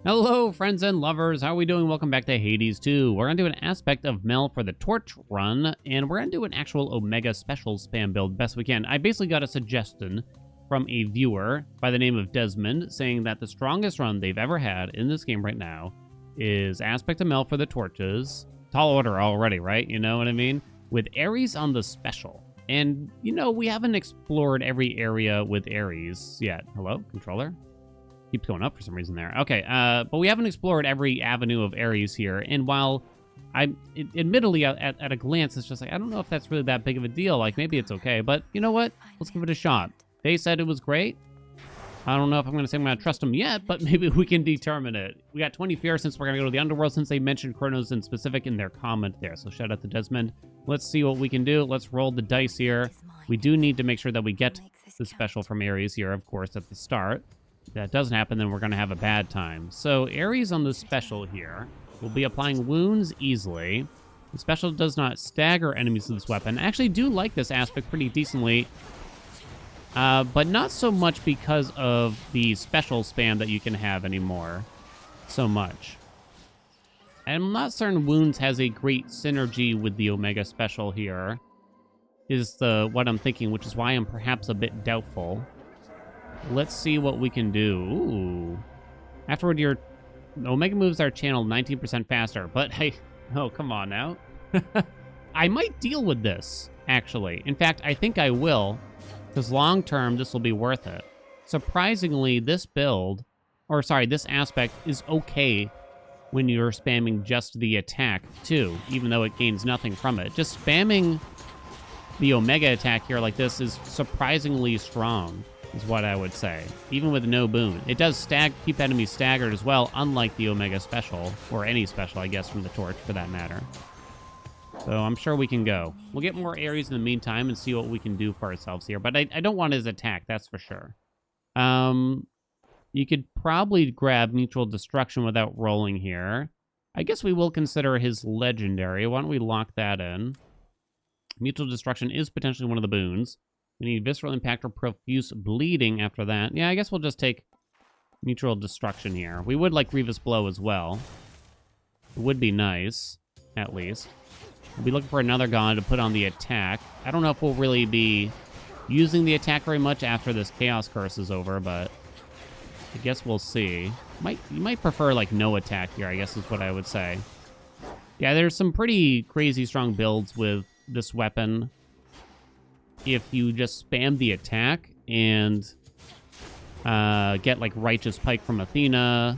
Hello, friends and lovers. How are we doing? Welcome back to Hades 2. We're going to do an aspect of Mel for the torch run, and we're going to do an actual Omega special spam build best we can. I basically got a suggestion from a viewer by the name of Desmond saying that the strongest run they've ever had in this game right now is aspect of Mel for the torches. Tall order already, right? You know what I mean? With Ares on the special. And, you know, we haven't explored every area with Ares yet. Hello, controller? Keeps going up for some reason there. Okay, but we haven't explored every avenue of Ares here, and while admittedly, at a glance, it's just like, I don't know if that's really that big of a deal. Like, maybe it's okay, but you know what? Let's give it a shot. They said it was great. I don't know if I'm going to say I'm going to trust them yet, but maybe we can determine it. We got 20 fear since we're going to go to the Underworld, since they mentioned Kronos in specific in their comment there, so shout out to Desmond. Let's see what we can do. Let's roll the dice here. We do need to make sure that we get the special from Ares here, of course, at the start. If that doesn't happen, then we're going to have a bad time. So Ares on the special here will be applying wounds easily. The special does not stagger enemies with this weapon. I actually do like this aspect pretty decently, but not so much because of the special spam that you can have anymore so much. I'm not certain wounds has a great synergy with the Omega special here, is what I'm thinking, which is why I'm perhaps a bit doubtful. Let's see what we can do. Ooh. Afterward, your Omega moves are channeled 19% faster. But hey, oh, come on now. I might deal with this, actually. In fact, I think I will, because long-term, this will be worth it. Surprisingly, this this aspect is okay when you're spamming just the attack, too, even though it gains nothing from it. Just spamming the Omega attack here like this is surprisingly strong, is what I would say, even with no boon. It does keep enemies staggered as well, unlike the Omega special, or any special, I guess, from the torch, for that matter. So I'm sure we can go. We'll get more Ares in the meantime and see what we can do for ourselves here, but I don't want his attack, that's for sure. You could probably grab Mutual Destruction without rolling here. I guess we will consider his legendary. Why don't we lock that in? Mutual Destruction is potentially one of the boons. We need Visceral Impact or Profuse Bleeding after that. Yeah, I guess we'll just take Mutual Destruction here. We would like Grievous Blow as well. It would be nice, at least. We'll be looking for another god to put on the attack. I don't know if we'll really be using the attack very much after this Chaos Curse is over, but I guess we'll see. You might prefer, like, no attack here, I guess is what I would say. Yeah, there's some pretty crazy strong builds with this weapon. If you just spam the attack and get, like, Righteous Pike from Athena.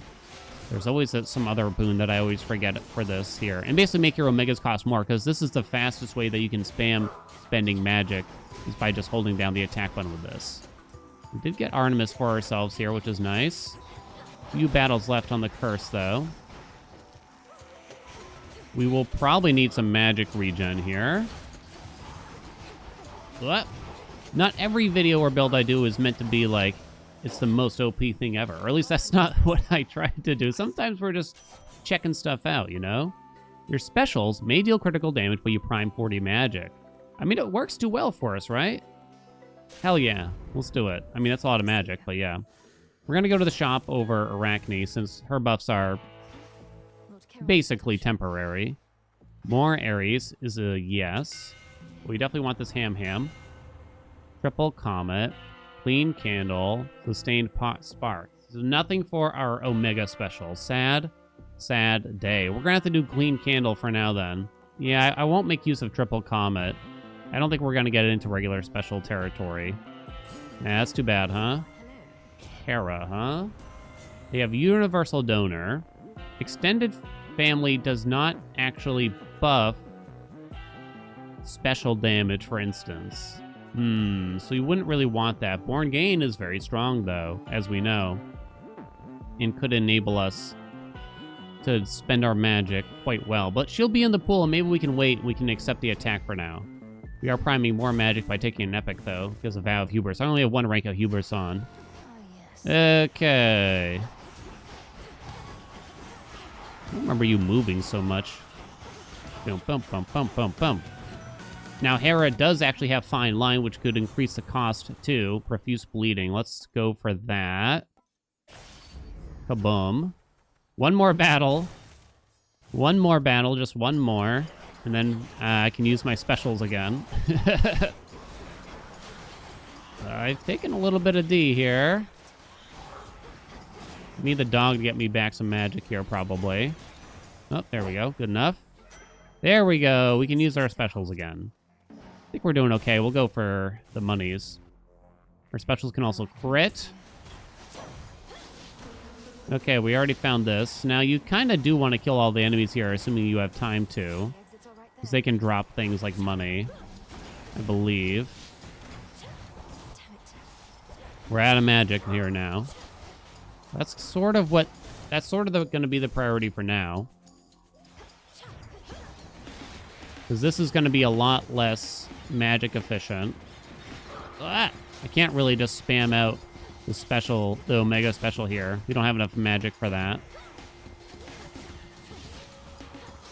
There's always some other boon that I always forget for this here. And basically make your Omegas cost more, because this is the fastest way that you can spam spending magic, is by just holding down the attack button with this. We did get Artemis for ourselves here, which is nice. Few battles left on the curse, though. We will probably need some magic regen here. What? Not every video or build I do is meant to be like, it's the most OP thing ever. Or at least that's not what I tried to do. Sometimes we're just checking stuff out, you know? Your specials may deal critical damage, but you prime 40 magic. I mean, it works too well for us, right? Hell yeah. Let's do it. I mean, that's a lot of magic, but yeah. We're going to go to the shop over Arachne, since her buffs are basically temporary. More Ares is a yes. We definitely want this ham. Triple Comet. Clean Candle. Sustained Pot Spark. So nothing for our Omega special. Sad day. We're going to have to do Clean Candle for now, then. Yeah, I won't make use of Triple Comet. I don't think we're going to get it into regular special territory. Nah, that's too bad, huh? Hera, huh? They have Universal Donor. Extended Family does not actually buff special damage, for instance. So you wouldn't really want that. Born Gain is very strong, though, as we know, and could enable us to spend our magic quite well. But she'll be in the pool, and maybe we can wait. We can accept the attack for now. We are priming more magic by taking an epic, though, because of Vow of Hubris. I only have one rank of Hubris on. Okay. I don't remember you moving so much. Bum. Now, Hera does actually have Fine Line, which could increase the cost, too. Profuse Bleeding. Let's go for that. Kaboom. One more battle. One more battle, just one more. And then I can use my specials again. I've taken a little bit of D here. Need the dog to get me back some magic here, probably. Oh, there we go. Good enough. There we go. We can use our specials again. I think we're doing okay. We'll go for the monies. Our specials can also crit. Okay, we already found this. Now, you kind of do want to kill all the enemies here, assuming you have time to. Because they can drop things like money, I believe. We're out of magic here now. That's sort of going to be the priority for now. Because this is going to be a lot less magic efficient. Ah, I can't really just spam out the Omega special here. We don't have enough magic for that.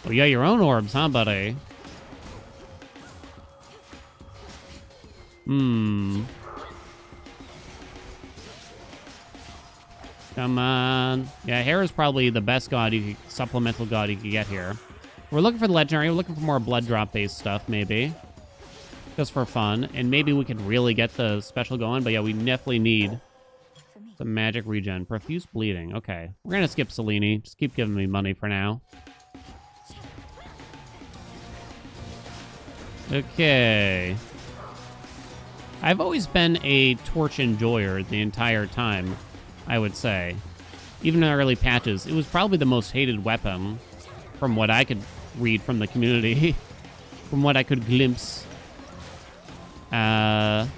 Oh, you got your own orbs, huh, buddy? Come on. Yeah, Hair is probably the best supplemental god you could get here. We're looking for the legendary. We're looking for more blood drop based stuff, maybe. Just for fun. And maybe we could really get the special going. But yeah, we definitely need some magic regen. Profuse bleeding. Okay. We're going to skip Selene. Just keep giving me money for now. Okay. I've always been a torch enjoyer the entire time, I would say. Even in the early patches, it was probably the most hated weapon from what I could read from the community, from what I could glimpse when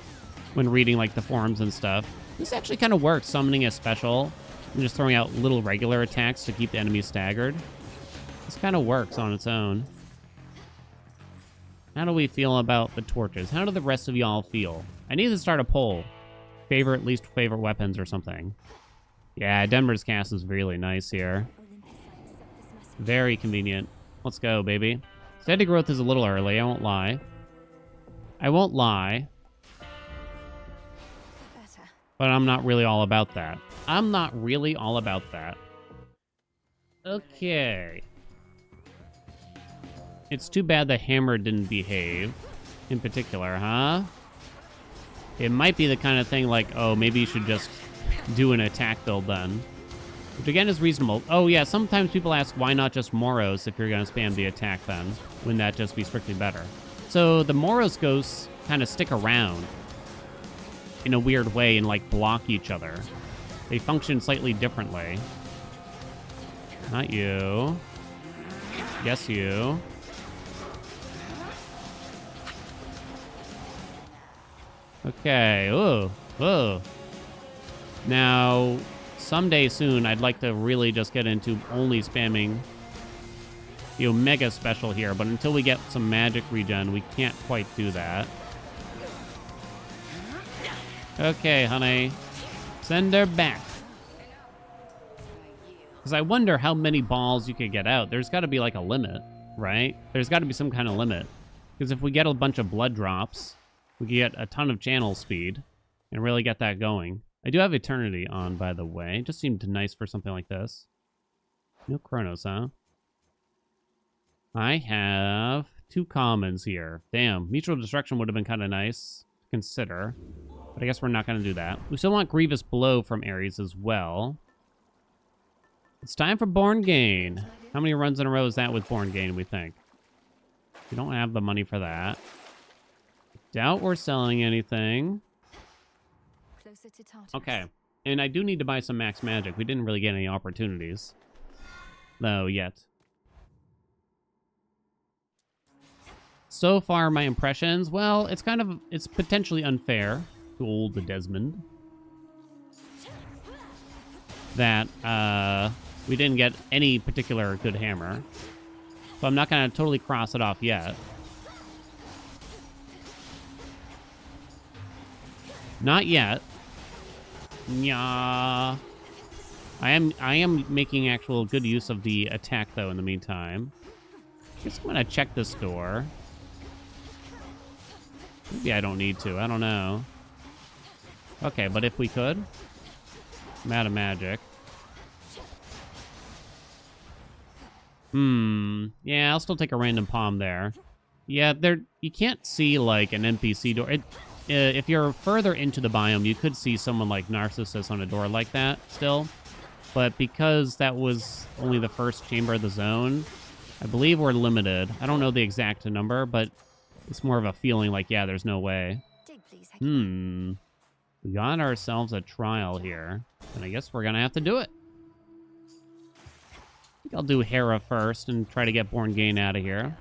reading like the forums and stuff. This actually kind of works, summoning a special and just throwing out little regular attacks to keep the enemy staggered. This kind of works on its own. How do we feel about the torches? How do the rest of y'all feel? I need to start a poll. Least favorite weapons or something. Yeah, Denver's cast is really nice here. Very convenient. Let's go, baby. Steady growth is a little early, I won't lie. But I'm not really all about that. Okay. It's too bad the hammer didn't behave in particular, huh? It might be the kind of thing like, oh, maybe you should just do an attack build then. Which again is reasonable. Oh yeah, sometimes people ask why not just Moros if you're going to spam the attack then? Wouldn't that just be strictly better? So the Moros ghosts kind of stick around in a weird way and like block each other. They function slightly differently. Not you. Yes, you. Okay. Ooh. Ooh. Now, someday soon, I'd like to really just get into only spamming the Omega special here, but until we get some magic regen, we can't quite do that. Okay, honey. Send her back. Because I wonder how many balls you could get out. There's got to be like a limit, right? There's got to be some kind of limit. Because if we get a bunch of blood drops, we can get a ton of channel speed and really get that going. I do have Eternity on, by the way. Just seemed nice for something like this. No Kronos, huh? I have 2 commons here. Damn, Mutual Destruction would have been kind of nice to consider. But I guess we're not going to do that. We still want Grievous Blow from Ares as well. It's time for Born Gain. How many runs in a row is that with Born Gain, we think? We don't have the money for that. Doubt we're selling anything. Okay. And I do need to buy some max magic. We didn't really get any opportunities. No, yet. So far, my impressions, well, it's potentially unfair to old Desmond that we didn't get any particular good hammer. So I'm not going to totally cross it off yet. Not yet. Yeah. I am making actual good use of the attack, though, in the meantime. I guess I'm going to check this door. Maybe I don't need to. I don't know. Okay, but if we could. I'm out of magic. Yeah, I'll still take a random palm there. Yeah, you can't see, like, an NPC door. If you're further into the biome, you could see someone like Narcissus on a door like that still. But because that was only the first chamber of the zone, I believe we're limited. I don't know the exact number, but it's more of a feeling like, yeah, there's no way. We got ourselves a trial here, and I guess we're going to have to do it. I think I'll do Hera first and try to get Born Gain out of here.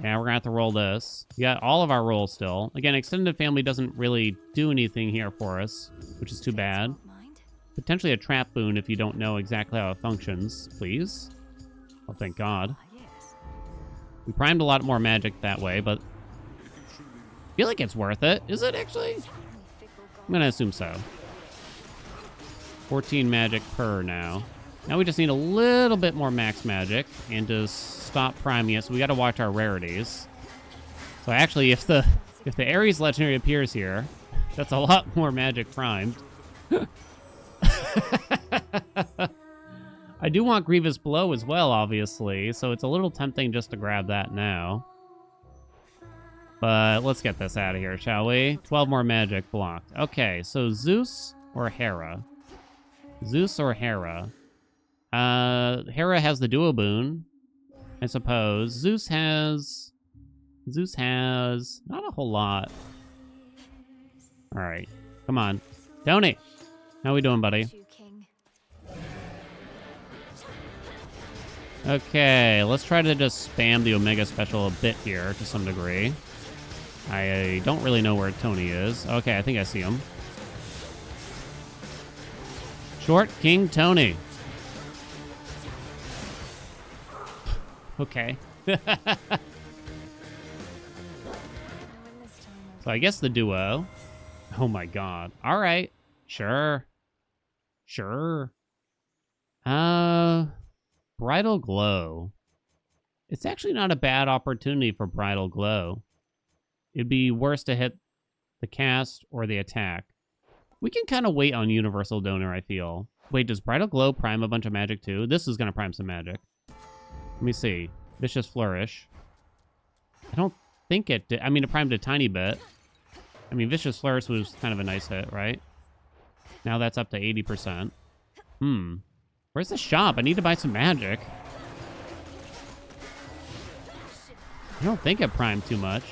Yeah, we're going to have to roll this. We got all of our rolls still. Again, Extended Family doesn't really do anything here for us, which is too bad. Potentially a trap boon if you don't know exactly how it functions, please. Oh, thank God. We primed a lot more magic that way, but I feel like it's worth it. Is it actually? I'm going to assume so. 14 magic per now. Now we just need a little bit more max magic and to stop priming it, so we got to watch our rarities. So actually, if the Ares legendary appears here, that's a lot more magic primed. I do want Grievous Blow as well, obviously, so it's a little tempting just to grab that now. But let's get this out of here, shall we? 12 more magic blocked. Okay, so Zeus or Hera? Zeus or Hera? Hera has the duo boon, I suppose. Zeus has not a whole lot. All right, come on, Tony. How we doing, buddy? Okay, let's try to just spam the Omega special a bit here to some degree. I don't really know where Tony is. Okay, I think I see him. Short King Tony. Okay. So I guess the duo. Oh my God. All right. Sure. Sure. Bridal Glow. It's actually not a bad opportunity for Bridal Glow. It'd be worse to hit the cast or the attack. We can kind of wait on Universal Donor, I feel. Wait, does Bridal Glow prime a bunch of magic too? This is going to prime some magic. Let me see. Vicious Flourish. I don't think it did. I mean, it primed a tiny bit. I mean, Vicious Flourish was kind of a nice hit, right? Now that's up to 80%. Where's the shop? I need to buy some magic. I don't think it primed too much.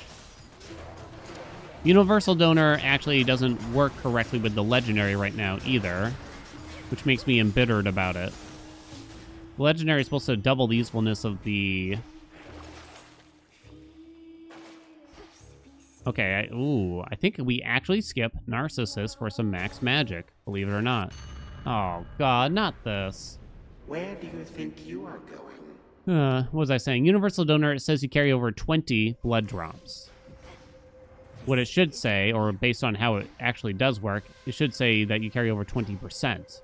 Universal Donor actually doesn't work correctly with the Legendary right now either, which makes me embittered about it. The Legendary is supposed to double the usefulness of the... Okay, I think we actually skip Narcissus for some max magic, believe it or not. Oh, God, not this. Where do you think you are going? What was I saying? Universal Donor, it says you carry over 20 blood drops. What it should say, or based on how it actually does work, it should say that you carry over 20%.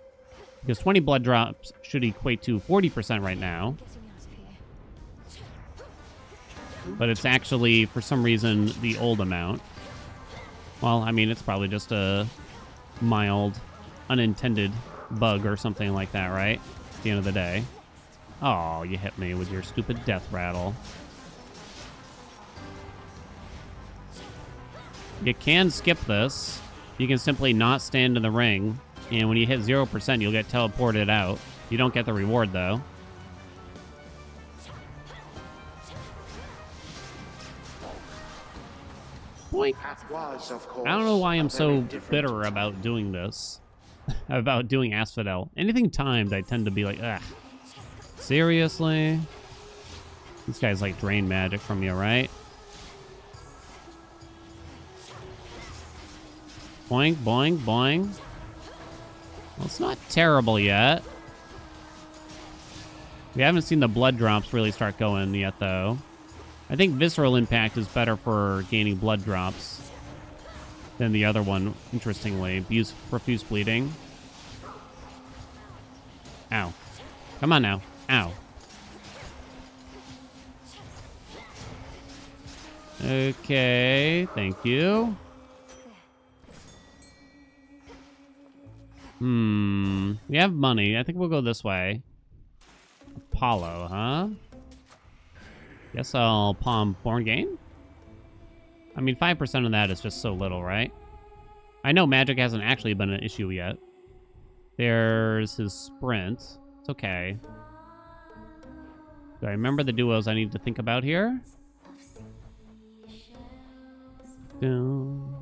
Because 20 blood drops should equate to 40% right now. But it's actually, for some reason, the old amount. Well, I mean, it's probably just a mild, unintended bug or something like that, right? At the end of the day. Oh, you hit me with your stupid death rattle. You can skip this. You can simply not stand in the ring, and when you hit 0%, you'll get teleported out. You don't get the reward, though. Boink. I don't know why I'm so bitter about doing this. About doing Asphodel. Anything timed, I tend to be like, ugh. Seriously? These guys like drain magic from you, right? Boing, boing, boing. Well, it's not terrible yet. We haven't seen the blood drops really start going yet, though. I think Visceral Impact is better for gaining blood drops than the other one, interestingly. Profuse Bleeding. Ow. Come on now. Ow. Okay, thank you. We have money. I think we'll go this way. Apollo, huh? Guess I'll palm Born Gain? I mean, 5% of that is just so little, right? I know magic hasn't actually been an issue yet. There's his sprint. It's okay. Do I remember the duos I need to think about here? Do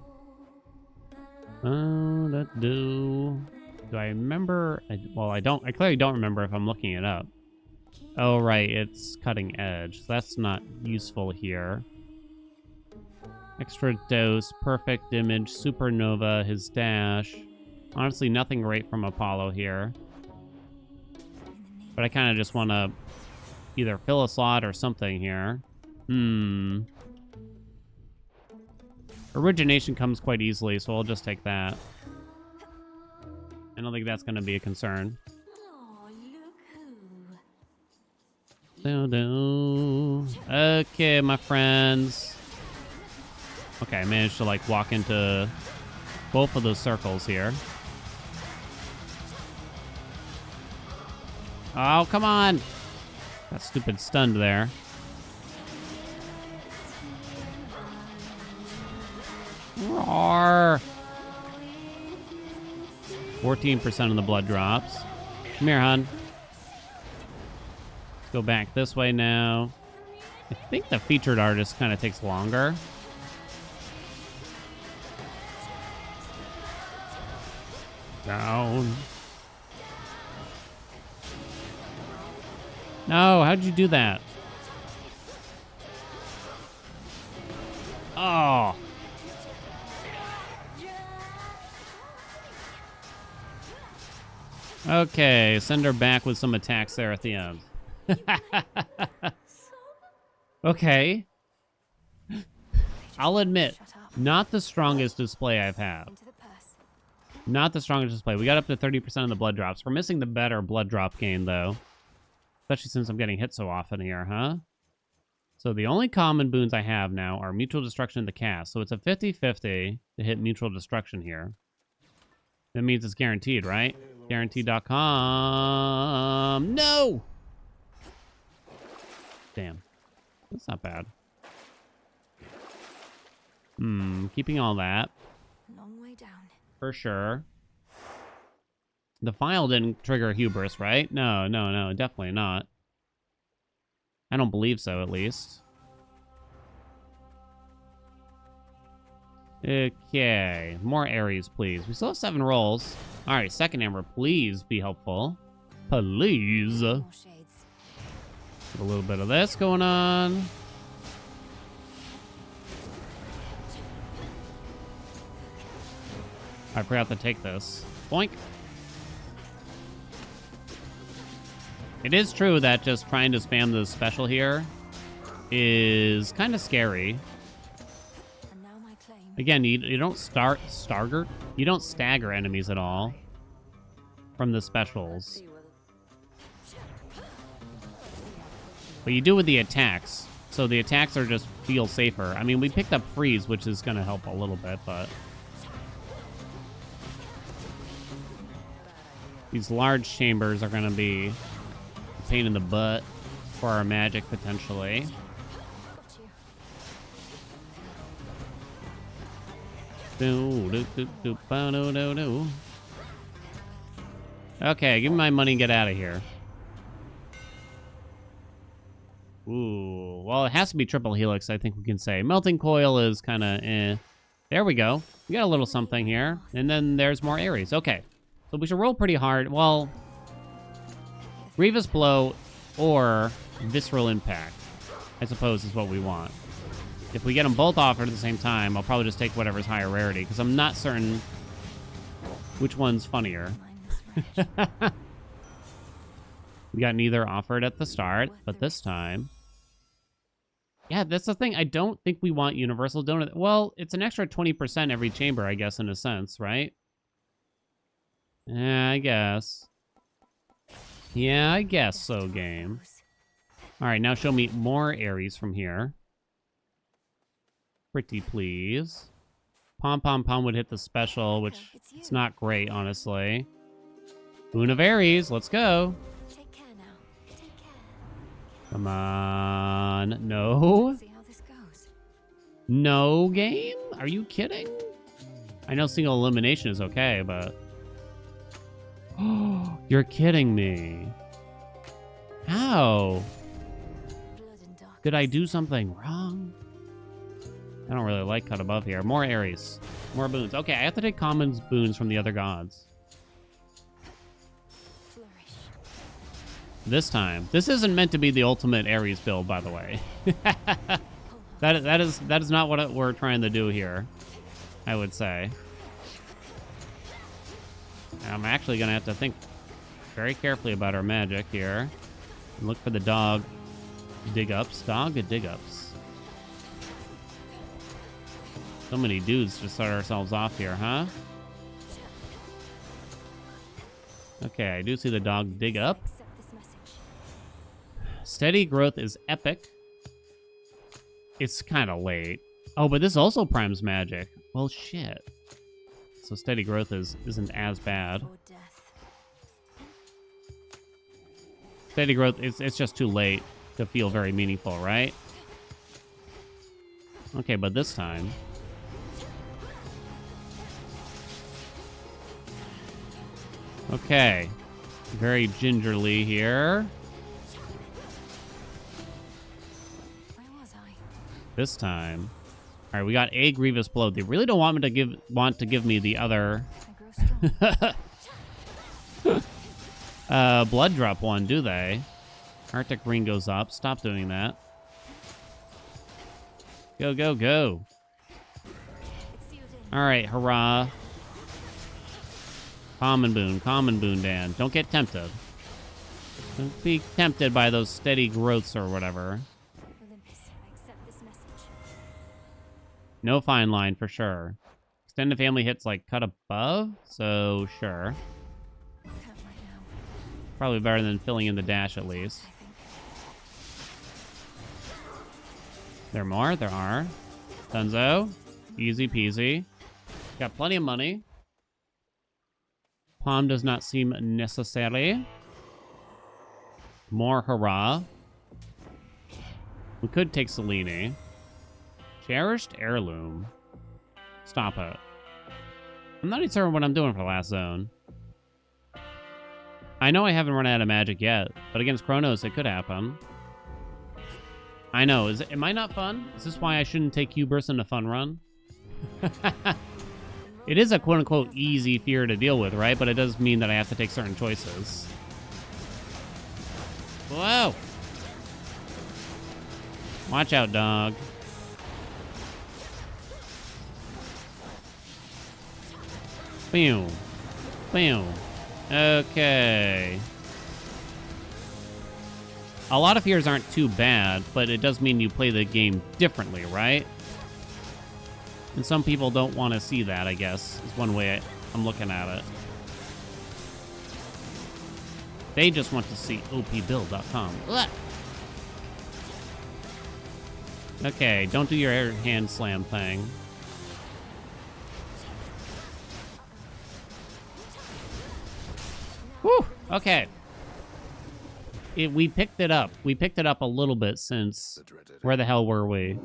I remember? Well, I don't. I clearly don't remember if I'm looking it up. Oh, right. It's cutting edge. So that's not useful here. Extra dose, perfect image, supernova, his dash. Honestly, nothing great from Apollo here. But I kind of just want to either fill a slot or something here. Origination comes quite easily, so I'll just take that. I don't think that's going to be a concern. Okay, my friends. Okay, I managed to, like, walk into both of those circles here. Oh, come on! That stupid stunned there. Roar! 14% of the blood drops. Come here, hon. Let's go back this way now. I think the featured artist kind of takes longer. Down. No, how'd you do that? Oh. Okay, send her back with some attacks there at the end. Okay. I'll admit, not the strongest display I've had. Not the strongest display. We got up to 30% of the blood drops. We're missing the better blood drop gain, though. Especially since I'm getting hit so often here, huh? So the only common boons I have now are mutual destruction and the cast. So it's a 50-50 to hit mutual destruction here. That means it's guaranteed, right? Guaranteed.com. No! Damn. That's not bad. Keeping all that. Long way down. For sure. The file didn't trigger hubris, right? No, definitely not. I don't believe so, at least. Okay, more Ares, please. We still have 7 rolls. All right, second hammer, please be helpful. Please. More shades. A little bit of this going on. I forgot to take this. Boink. It is true that just trying to spam the special here is kind of scary. And now my claim. Again, you don't stagger enemies at all from the specials. But you do with the attacks. So the attacks are just feel safer. I mean, we picked up freeze, which is going to help a little bit, but these large chambers are going to be a pain in the butt for our magic, potentially. Okay, give me my money and get out of here. Ooh, well, it has to be triple helix, I think we can say. Melting coil is kind of eh. There we go. We got a little something here. And then there's more Ares. Okay. So we should roll pretty hard. Well, Grievous Blow or Visceral Impact, I suppose, is what we want. If we get them both offered at the same time, I'll probably just take whatever's higher rarity, because I'm not certain which one's funnier. We got neither offered at the start, but this time... Yeah, that's the thing. I don't think we want Universal Donut. Well, it's an extra 20% every chamber, I guess, in a sense, right? Yeah, I guess. Yeah, I guess so, game. All right, now show me more Ares from here. Pretty please. Pom Pom Pom would hit the special, which it's not great, honestly. Boon of Ares, let's go. Take care now. Take care. Come on. No. See how this goes. No game? Are you kidding? I know single elimination is okay, but... Oh, you're kidding me. How? Blood and darkness. Did I do something wrong? I don't really like cut above here. More Ares. More boons. Okay, I have to take commons boons from the other gods. Flourish. This time. This isn't meant to be the ultimate Ares build, by the way. that is not what we're trying to do here, I would say. I'm actually going to have to think very carefully about our magic here. Look for the dog dig-ups. Dog dig-ups. So many dudes to start ourselves off here, huh? Okay, I do see the dog dig up. Accept this message. Steady growth is epic. It's kind of late. Oh, but this also primes magic. Well, shit. So steady growth isn't as bad. Or death. Steady growth, it's just too late to feel very meaningful, right? Okay, but this time... Okay. Very gingerly here. Where was I? This time. All right, we got a grievous blow. They really don't want me to give me the other I grow strong. blood drop one, do they? Arctic ring goes up. Stop doing that. Go, go, go. It's sealed in. All right, hurrah. Common boon, Dan. Don't get tempted. Don't be tempted by those steady growths or whatever. Olympus, I accept this message. No fine line for sure. Extended family hits like cut above, so sure. Can't right now. Probably better than filling in the dash at least. I think. There more? There are. Dunzo. Easy peasy. Got plenty of money. Palm does not seem necessary. More hurrah. We could take Selene. Cherished heirloom. Stop it. I'm not even certain what I'm doing for the last zone. I know I haven't run out of magic yet, but against Kronos it could happen. I know. Am I not fun? Is this why I shouldn't take Hubris in a fun run? It is a quote-unquote easy fear to deal with, right? But it does mean that I have to take certain choices. Whoa! Watch out, dog. Boom. Boom. Okay. A lot of fears aren't too bad, but it does mean you play the game differently, right? And some people don't want to see that, I guess, is one way I'm looking at it. They just want to see opbuild.com. Ugh. Okay, don't do your air hand slam thing. Whew, okay. We picked it up. We picked it up a little bit since... Where the hell were we?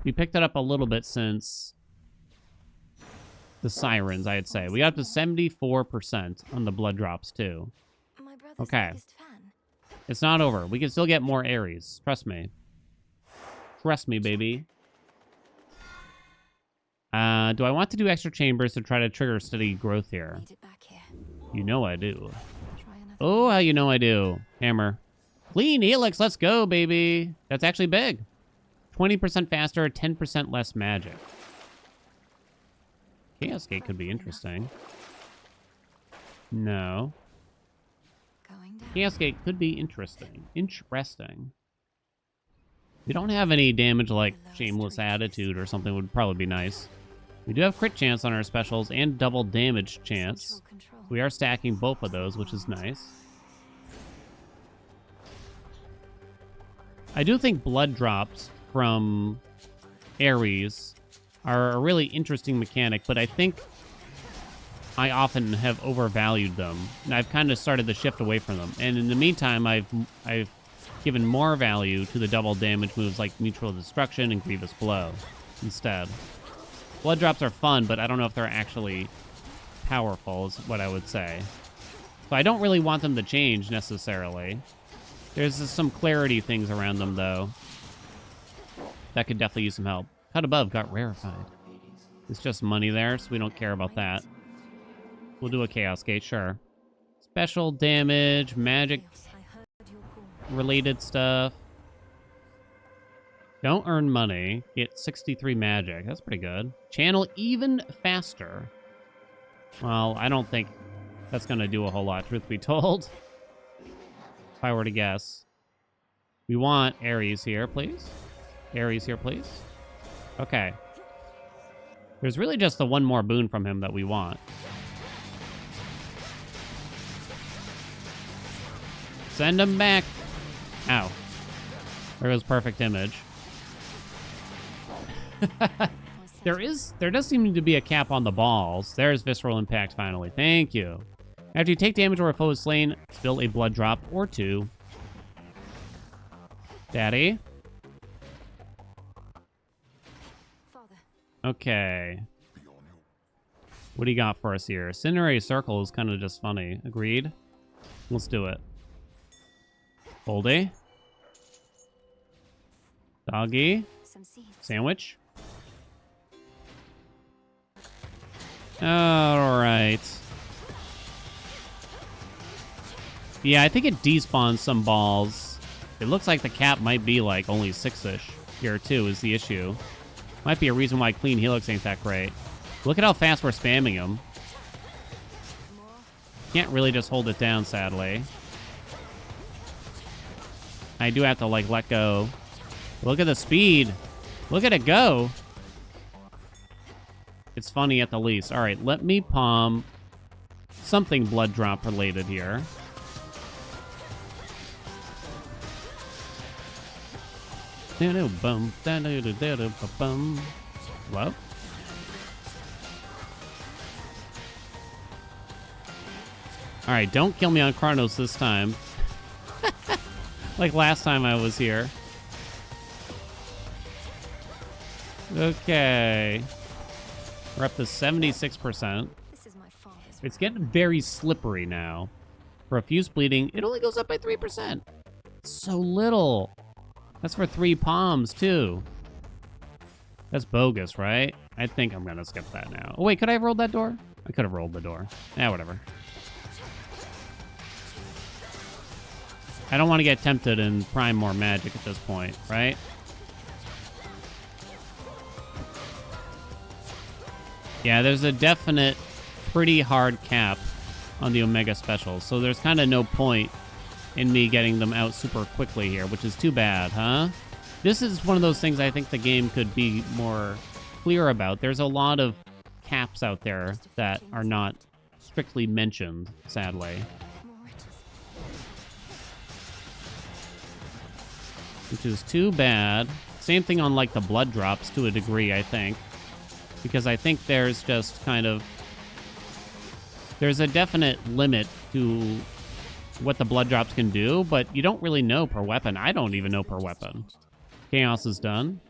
We picked it up a little bit since the sirens, I'd say. We got up to 74% on the blood drops, too. My brother's Okay. biggest fan. It's not over. We can still get more Ares. Trust me. Trust me, baby. Do I want to do extra chambers to try to trigger steady growth here? Need it back here. You know I do. Try another. Oh, how you know I do. Hammer. Clean helix. Let's go, baby. That's actually big. 20% faster, 10% less magic. Chaos Gate could be interesting. No. Going down. Chaos Gate could be interesting. Interesting. We don't have any damage like Shameless Attitude or something would probably be nice. We do have crit chance on our specials and double damage chance. Control. We are stacking both of those, which is nice. I do think blood drops from Ares are a really interesting mechanic, but I think I often have overvalued them, and I've kind of started to shift away from them. And in the meantime, I've given more value to the double damage moves like Mutual Destruction and Grievous Blow instead. Blood drops are fun, but I don't know if they're actually powerful, is what I would say. So I don't really want them to change necessarily. There's just some clarity things around them, though. That could definitely use some help. Cut Above got rarefied. It's just money there, so we don't care about that. We'll do a Chaos Gate, sure. Special damage, magic related stuff. Don't earn money. Get 63 magic. That's pretty good. Channel even faster. Well, I don't think that's going to do a whole lot, truth be told. If I were to guess. We want Ares here, please. Ares here, please. Okay. There's really just the one more boon from him that we want. Send him back. Ow. There goes perfect image. There does seem to be a cap on the balls. There's Visceral Impact finally. Thank you. After you take damage or a foe is slain, spill a blood drop or two. Daddy. Father. Okay. What do you got for us here? Cinerary Circle is kind of just funny. Agreed? Let's do it. Oldie. Doggy. Some seeds. Sandwich. Alright. Yeah, I think it despawns some balls. It looks like the cap might be like only 6-ish here too is the issue. Might be a reason why Clean Helix ain't that great. Look at how fast we're spamming him. Can't really just hold it down, sadly. I do have to, like, let go. Look at the speed. Look at it go. It's funny at the least. All right, let me palm something blood drop related here. Hello? All right, don't kill me on Kronos this time. Like last time I was here. Okay. We're up to 76%. This is my father's. It's getting very slippery now. For a fuse bleeding, it only goes up by 3%. So little. That's for 3 palms, too. That's bogus, right? I think I'm gonna skip that now. Oh, wait, could I have rolled that door? I could have rolled the door. Yeah, whatever. I don't want to get tempted and prime more magic at this point, right? Yeah, there's a definite pretty hard cap on the Omega specials, so there's kind of no point in me getting them out super quickly here, which is too bad, huh? This is one of those things I think the game could be more clear about. There's a lot of caps out there that are not strictly mentioned, sadly. Which is too bad. Same thing on, like, the blood drops to a degree, I think. Because I think there's just kind of... There's a definite limit to what the blood drops can do, but you don't really know per weapon. I don't even know per weapon. Chaos is done.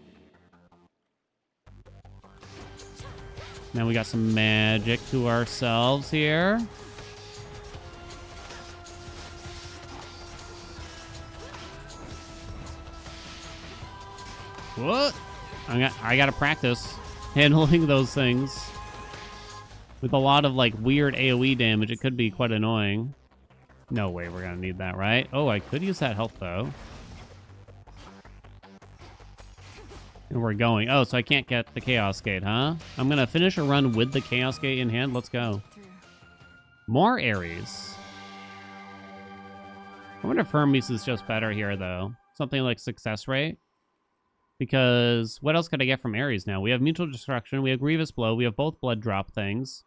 Now we got some magic to ourselves here. What? I gotta practice handling those things. With a lot of, like, weird AoE damage, it could be quite annoying. No way we're gonna need that, right? Oh, I could use that health, though. And we're going. Oh, so I can't get the Chaos Gate, huh? I'm gonna finish a run with the Chaos Gate in hand. Let's go. More Ares. I wonder if Hermes is just better here, though. Something like success rate. Because what else could I get from Ares now? We have Mutual Destruction, we have Grievous Blow, we have both blood drop things.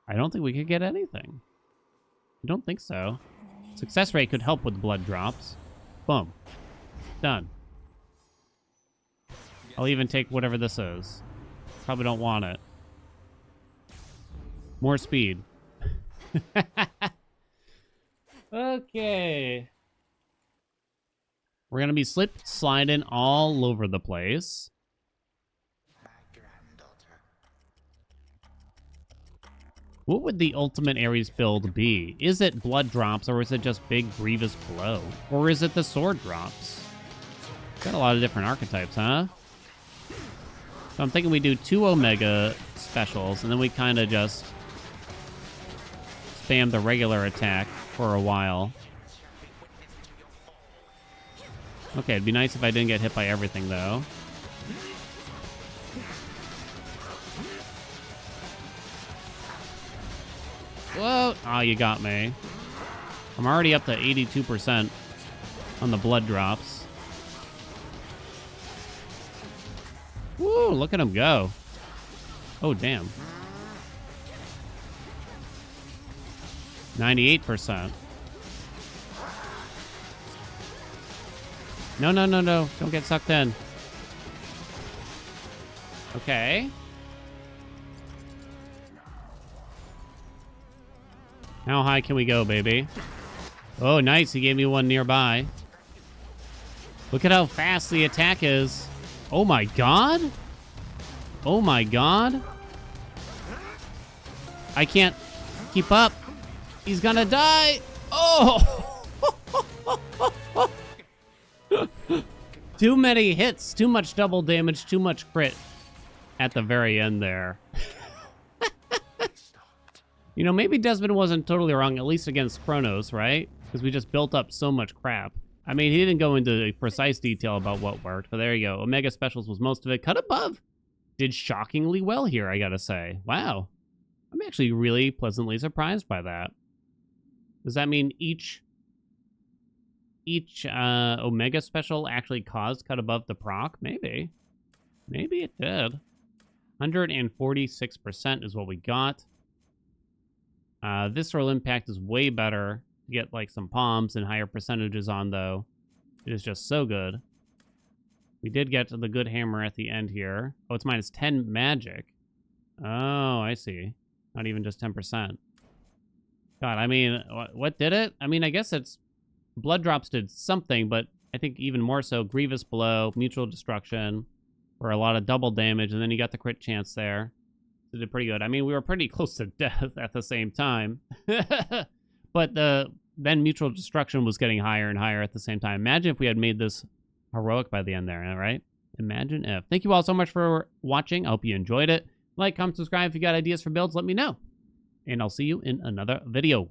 I don't think we could get anything. I don't think so. Success rate could help with blood drops. Boom. Done. I'll even take whatever this is. Probably don't want it. More speed. Okay. We're going to be sliding all over the place. My granddaughter. What would the ultimate Ares build be? Is it blood drops, or is it just big grievous blow? Or is it the sword drops? Got a lot of different archetypes, huh? So I'm thinking we do 2 Omega specials, and then we kind of just spam the regular attack for a while. Okay, it'd be nice if I didn't get hit by everything, though. Whoa! Oh, you got me. I'm already up to 82% on the blood drops. Woo, look at him go. Oh, damn. 98%. No, no, no, no. Don't get sucked in. Okay. How high can we go, baby? Oh, nice. He gave me one nearby. Look at how fast the attack is. Oh, my God. Oh, my God. I can't keep up. He's gonna die. Oh! Too many hits. Too much double damage. Too much crit at the very end there. You know, maybe Desmond wasn't totally wrong, at least against Kronos, right? Because we just built up so much crap. I mean, he didn't go into precise detail about what worked, but there you go. Omega Specials was most of it. Cut above did shockingly well here, I gotta say. Wow. I'm actually really pleasantly surprised by that. Does that mean each Omega Special actually caused cut above the proc? Maybe. Maybe it did. 146% is what we got. Visceral Impact is way better. You get like some palms and higher percentages on, though. It is just so good. We did get to the good hammer at the end here. Oh, it's minus 10 magic. Oh, I see. Not even just 10%. God, I mean, what did it? I mean, I guess it's... Blood drops did something, but I think even more so, Grievous Blow, Mutual Destruction, for a lot of double damage, and then you got the crit chance there. So it did pretty good. I mean, we were pretty close to death at the same time. But then Mutual Destruction was getting higher and higher at the same time. Imagine if we had made this heroic by the end there, right? Imagine if. Thank you all so much for watching. I hope you enjoyed it. Like, comment, subscribe. If you got ideas for builds, let me know. And I'll see you in another video.